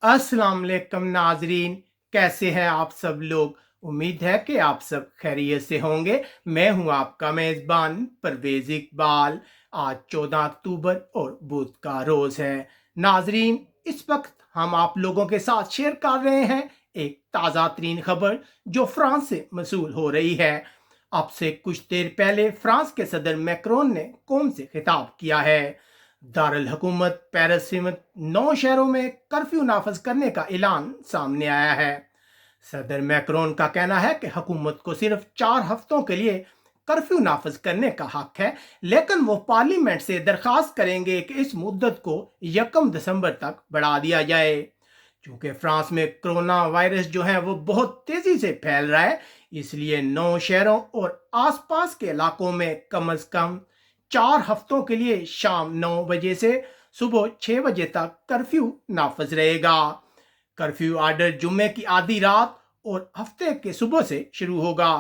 अस्सलाम वालेकुम नाजरीन, कैसे हैं आप सब लोग। उम्मीद है कि आप सब खैरियत से होंगे। मैं हूं आपका मेज़बान परवेज़ इकबाल। आज 14 अक्टूबर और बुध का रोज़ है। नाजरीन, इस वक्त हम आप लोगों के साथ शेयर कर रहे हैं एक ताज़ा तरीन खबर जो फ्रांस से मसूल हो रही है। अब से कुछ देर पहले फ्रांस के सदर मैक्रोन ने कौम से खिताब किया है। दारुल हुकूमत पेरिस समेत 9 शहरों में कर्फ्यू नाफज करने का ऐलान सामने आया है। सदर मैक्रोन का कहना है कि हुकूमत को सिर्फ 4 हफ्तों के लिए कर्फ्यू नाफज करने का हक है, लेकिन वो पार्लियामेंट से दरखास्त करेंगे कि इस मुद्दत को 1 दिसंबर तक बढ़ा दिया जाए। क्योंकि फ्रांस में कोरोना वायरस जो है वो बहुत तेजी से फैल रहा है, इसलिए 9 शहरों और आसपास के इलाकों में कम से कम 4 हफ्तों के लिए शाम 9 बजे से सुबह 6 बजे तक कर्फ्यू नाफज रहेगा। कर्फ्यू आर्डर जुम्मे की आधी रात और हफ्ते के सुबह से शुरू होगा।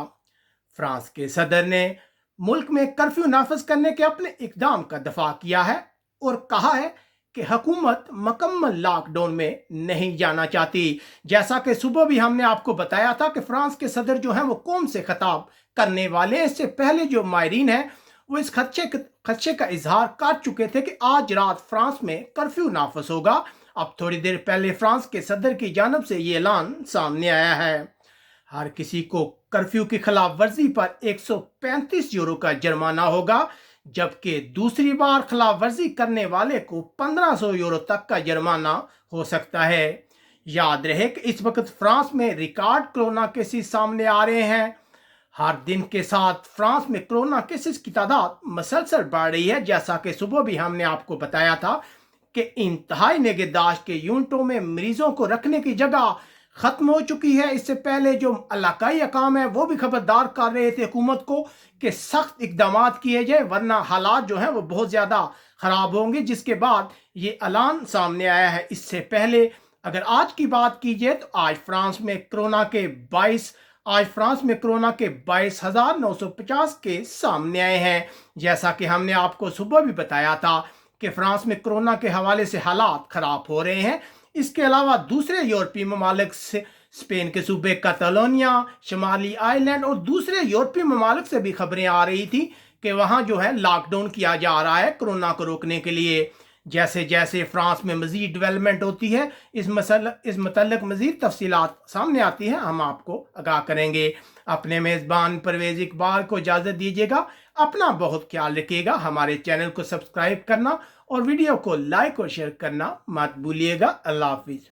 फ्रांस के सदर ने मुल्क में कर्फ्यू नाफज करने के अपने इकदाम का दफा किया है और कहा है कि हुकूमत मुकम्मल लॉकडाउन में नहीं जाना चाहती। जैसा कि सुबह भी हमने आपको बताया था कि फ्रांस के सदर जो हैं वो कौम से खिताब करने वाले हैं। इससे पहले जो मायरीन है वो इस खदशे का इजहार कर चुके थे कि आज रात फ्रांस में कर्फ्यू नाफज होगा। अब थोड़ी देर पहले फ्रांस के सदर की जानब से ये ऐलान सामने आया है। हर किसी को कर्फ्यू की खिलाफ वर्जी पर 135 यूरो का जुर्माना होगा, जबकि दूसरी बार खिलाफ वर्जी करने वाले को 1500 यूरो तक का जुर्माना हो सकता है। याद रहे कि इस वक्त फ्रांस में रिकॉर्ड कोरोना केसेस सामने आ रहे हैं। हर दिन के साथ फ्रांस में कोरोना केसेस की तादाद मसलसल बढ़ रही है। जैसा कि सुबह भी हमने आपको बताया था कि इंतहाई निगहदाश्त के यूनिटों में मरीजों को रखने की जगह खत्म हो चुकी है। इससे पहले जो इलाकाई अकाम है वो भी खबरदार कर रहे थे हुकूमत को कि सख्त इकदाम किए जाए, वरना हालात जो हैं वो बहुत ज़्यादा ख़राब होंगे, जिसके बाद ये ऐलान सामने आया है। इससे पहले अगर आज की बात की जाए तो आज फ्रांस में कोरोना के 22,950 केस सामने आए हैं। जैसा कि हमने आपको सुबह भी बताया था कि फ्रांस में कोरोना के हवाले से हालात ख़राब हो रहे हैं। इसके अलावा दूसरे यूरोपीय ममालिक से स्पेन के सूबे कैटालोनिया, शमाली आयरलैंड और दूसरे यूरोपीय ममालिक से भी खबरें आ रही थी कि वहाँ जो है लॉकडाउन किया जा रहा है कोरोना को रोकने के लिए। जैसे जैसे फ्रांस में मजीद डेवलपमेंट होती है, इस मतलब मजीद तफसीलात सामने आती है, हम आपको आगाह करेंगे। अपने मेज़बान परवेज़ इकबाल को इजाज़त दीजिएगा। अपना बहुत ख्याल रखिएगा। हमारे चैनल को सब्सक्राइब करना और वीडियो को लाइक और शेयर करना मत भूलिएगा। अल्लाह हाफिज़।